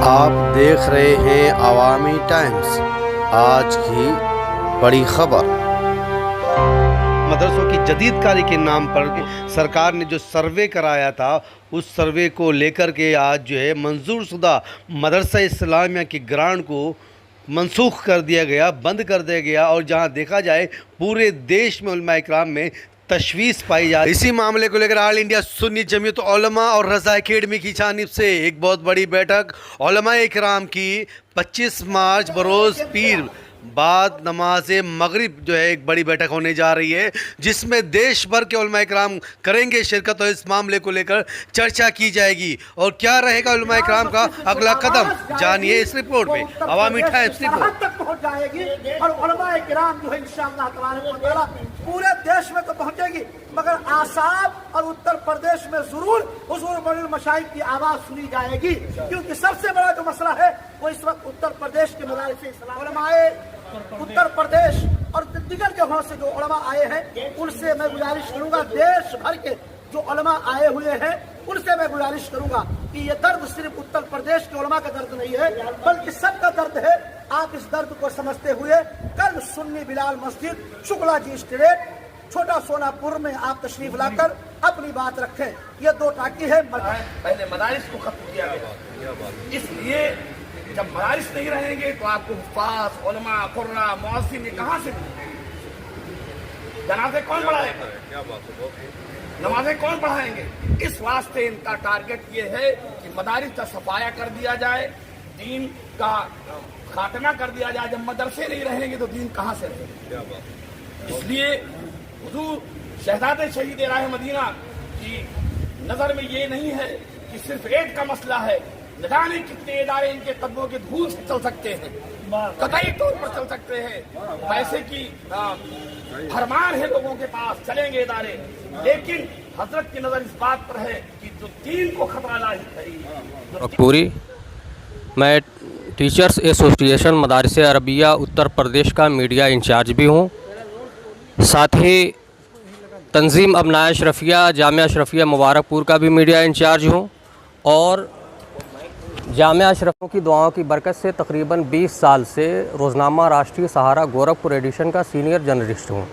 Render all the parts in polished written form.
आप देख रहे हैं अवामी टाइम्स, आज की बड़ी खबर। मदरसों की जदीदकारी के नाम पर सरकार ने जो सर्वे कराया था, उस सर्वे को लेकर के आज जो है मंजूर शुदा मदरसा इस्लामिया की ग्रांट को मनसूख कर दिया गया, बंद कर दिया गया। और जहां देखा जाए पूरे देश में उलमा इकराम में तशवीश पाई जा रही। इसी मामले को लेकर ऑल इंडिया सुन्नी जमीयत उलमा और रज़ा अकेडमी की जानिब से एक बहुत बड़ी बैठक उलमा इकराम की 25 मार्च बरोज़ पीर बाद नमाज मगरिब जो है एक बड़ी बैठक होने जा रही है, जिसमें देश भर के उलमा इकराम करेंगे शिरकत और इस मामले को लेकर चर्चा की जाएगी। और क्या रहेगा उलमा इकराम का अगला कदम, जानिए इस रिपोर्ट में। अवामी टाइम्स रिपोर्ट तक पहुंच जाएगी और उलमा इकराम जो है इंशाअल्लाह तआला पूरे देश में तो पहुंचेगी, मगर आसाम और उत्तर प्रदेश में जरूर हुजूर बड़े मशाइख की आवाज सुनी जाएगी, क्योंकि सबसे बड़ा जो मसला है वो इस वक्त उत्तर प्रदेश के मदारिस इस्लाम उलमाए उत्तर प्रदेश और दिगर जगहों से जो उलमा आए हैं, उनसे मैं गुजारिश करूंगा, देश भर के जो उलमा आए हुए हैं उनसे मैं गुजारिश करूंगा कि ये दर्द सिर्फ उत्तर प्रदेश के उलमा का दर्द नहीं है, बल्कि सबका दर्द है। आप इस दर्द को समझते हुए कल सुन्नी बिलाल मस्जिद, शुक्ला जी स्ट्रीट, छोटा सोनापुर में आप तशरीफ लाकर अपनी बात रखें। ये दो टाकी है। पहले मदारिस को खत्म किया गया, इसलिए जब मदारिस नहीं रहेंगे तो आपको हुफ्फाज, उलमा, कुर्रा, मुअज्जिन कहां से मिलेंगे? जनाजे कौन पढ़ाएगा? नमाजें कौन पढ़ाएंगे? इस वास्ते इनका टारगेट ये है कि मदारिस का सफाया कर दिया जाए, दीन का खात्मा कर दिया जाए। जब मदरसे नहीं रहेंगे तो दीन कहां से रहेंगे? इसलिए हुजूर शहजादे शहीद राह मदीना की नजर में ये नहीं है कि सिर्फ एड का मसला है, न जाने कितने इदारे इनके कदमों के धूल से चल सकते हैं, कतई तौर पर चल सकते हैं। पैसे की फरमान है लोगों के पास, चलेंगे इदारे, लेकिन हजरत की नजर इस बात पर है कि जो दीन को खतरा लाहिक है। पूरी मैं teachers association मदारिस Arabia Uttar Pradesh का मीडिया इंचार्ज भी हूँ, साथ ही तंजीम अबनाए अशरफिया जामिया अशरफिया मुबारकपुर का भी मीडिया इंचार्ज हूँ, और जामिया अशरफों की दुआओं की बरकत से तकरीबन 20 साल से रोज़नामा राष्ट्रीय सहारा गोरखपुर एडिशन का सीनियर जर्नलिस्ट हूँ।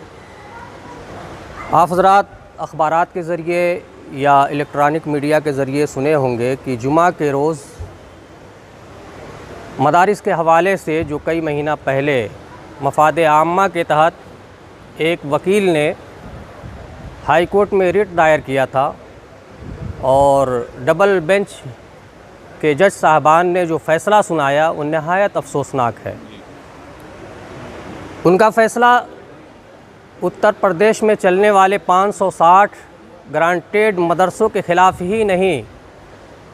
आप हज़रात अखबारात के ज़रिए या इलेक्ट्रॉनिक मीडिया के ज़रिए सुने होंगे कि जुमा के रोज़ मदारिस के हवाले से जो कई महीना पहले मफाद आम्मा के तहत एक वकील ने हाई कोर्ट में रिट दायर किया था, और डबल बेंच के जज साहबान ने जो फ़ैसला सुनाया वो नहायत अफसोसनाक है। उनका फ़ैसला उत्तर प्रदेश में चलने वाले 560 ग्रांटेड मदरसों के ख़िलाफ़ ही नहीं,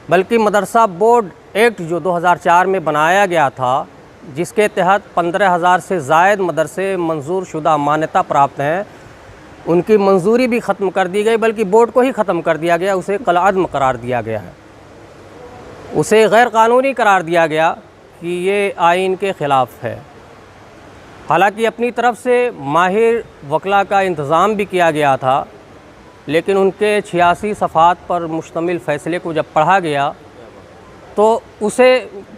बल्कि मदरसा बोर्ड एक्ट जो 2004 में बनाया गया था, जिसके तहत 15,000 से ज़ायद मदरसे मंजूर शुदा मान्यता प्राप्त हैं, उनकी मंजूरी भी ख़त्म कर दी गई, बल्कि बोर्ड को ही ख़त्म कर दिया गया, उसे कलअदम करार दिया गया है, उसे गैर कानूनी करार दिया गया कि ये आइन के ख़िलाफ़ है। हालांकि अपनी तरफ से माहिर वकला का इंतज़ाम भी किया गया था, लेकिन उनके 86 सफ़हात पर मुश्तमिल फ़ैसले को जब पढ़ा गया तो उसे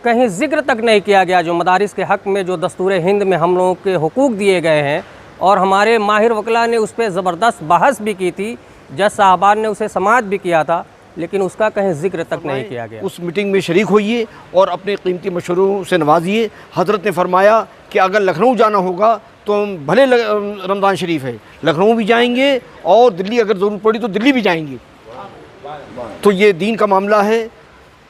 कहीं ज़िक्र तक नहीं किया गया जो मदारिस के हक़ में जो दस्तूर हिंद में हम लोगों के हुकूक दिए गए हैं, और हमारे माहिर वकला ने उस पर ज़बरदस्त बहस भी की थी, जज साहबान ने उसे समाअत भी किया था, लेकिन उसका कहीं जिक्र तक नहीं किया गया। उस मीटिंग में शरीक होइए और अपने कीमती मशवरों से नवाजिए। हज़रत ने फरमाया कि अगर लखनऊ जाना होगा तो हम भले रमज़ान शरीफ है लखनऊ भी जाएंगे, और दिल्ली अगर ज़रूरत पड़ी तो दिल्ली भी जाएंगे। तो ये दीन का मामला है,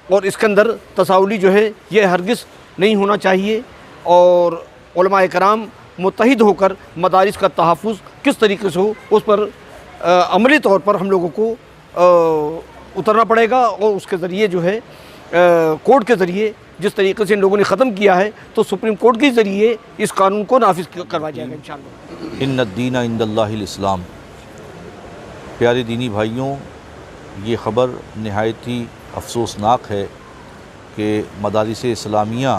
और इसके अंदर तसाउली जो है ये हरगिज़ नहीं होना चाहिए। और उलमा इकराम मुत्तहिद होकर मदारिस का तहफ़्फ़ुज़ किस तरीके से हो, उस पर अमली तौर पर हम लोगों को उतरना पड़ेगा, और उसके ज़रिए जो है कोर्ट के ज़रिए जिस तरीके से इन लोगों ने ख़त्म किया है, तो सुप्रीम कोर्ट के ज़रिए इस कानून को नाफिज करवाया जाएगा इंशाअल्लाह। इन्नद्दीन इंदल्लाहिल इस्लाम। प्यारे दीनी भाइयों, ये ख़बर नहायत ही अफसोसनाक है कि मदारिस इस्लामिया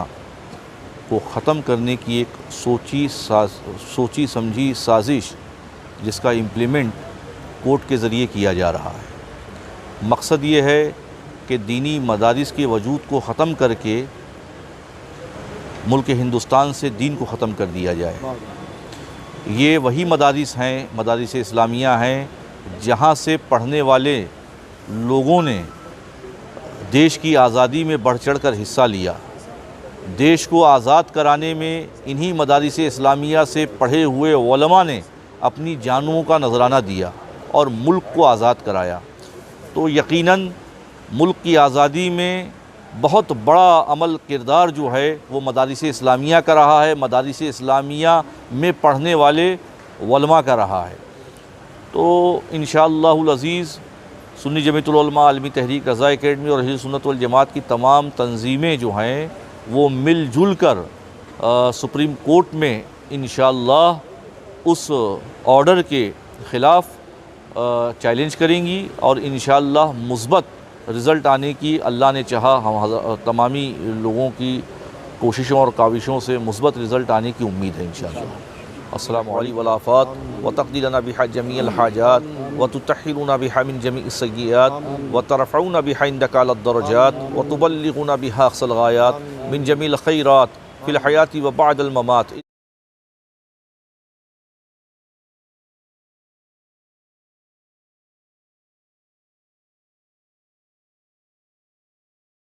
को ख़त्म करने की एक सोची समझी साजिश, जिसका इम्प्लीमेंट कोर्ट के ज़रिए किया जा रहा है। मकसद ये है कि दीनी मदारिस के वजूद को ख़त्म करके मुल्क हिंदुस्तान से दीन को ख़त्म कर दिया जाए। ये वही मदारिस हैं, मदारिस इस्लामिया हैं, जहाँ से पढ़ने वाले लोगों ने देश की आज़ादी में बढ़ चढ़ कर हिस्सा लिया। देश को आज़ाद कराने में इन्हीं मदारिस इस्लामिया से पढ़े हुए उलमा ने अपनी जानों का नजराना दिया और मुल्क को आज़ाद कराया। तो यकीनन मुल्क की आज़ादी में बहुत बड़ा अमल किरदार जो है वो मदारिस इस्लामिया का रहा है, मदारिस इस्लामिया में पढ़ने वाले उलमा का रहा है। तो इंशाअल्लाहुल अज़ीज़ सुन्नी जमीयतुल उलमा आलमी तहरीक रज़ा एकेडमी और अहले सुन्नत वल जमात की तमाम तंजीमें जो हैं वो मिलजुल कर सुप्रीम कोर्ट में इंशाअल्लाह उस ऑर्डर के ख़िलाफ़ चैलेंज करेंगी और इंशाअल्लाह मुस्बत रिज़ल्ट आने की अल्लाह ने चाहा हम तमामी लोगों की कोशिशों और काविशों से मुस्बत रिज़ल्ट आने की उम्मीद है इंशाअल्लाह। अस्सलामु अलैकुम व लाफ़ात व तक़दीरना बिहा जमीअल हाजात व तुतहिरुना बिहा मिन जमीइस सय्यिआत व तरफ़उना बिहा इंदका अल दरजात व तुबल्लिगुना बिहा अक़सल गायात मिन जमील खैरात फ़िल हयाती व बअदल ममात।